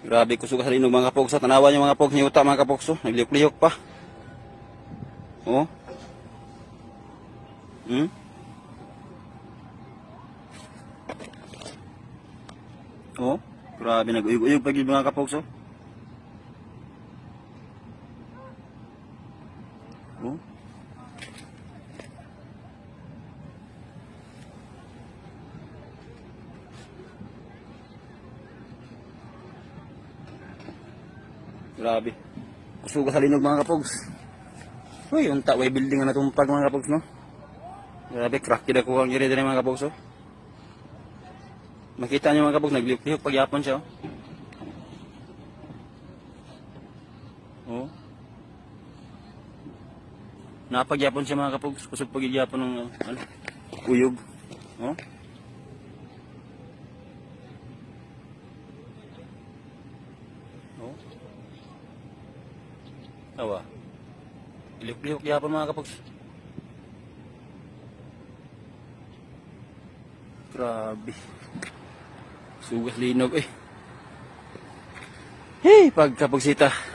Grabe kusog sa linog mga kapogs. Tanawan yung mga kapogs ni uta mga kapogs. Nagliyok-liyok pa. Oh. Hmm? Oh. Grabe nag-uyog-uyog pag mga kapogs. Oh. Oh. Grabe. Kusog sa linog mga kapogs. Uy, unta way building na natumpag mga kapogs no. Grabe, crack kid ako ang iri din mga kapogs oh. Makita niyo mga kapogs, nagliyok-liyok pag yapon siya oh. Oh. Napagyapon siya mga kapogs, kusog pagyapon ng ano, uyog. Oh. Oh. Tawa. Lihok-lihok yapon mga kapogs. Grabe. Sugas linog eh. Hey, pagkapagsita.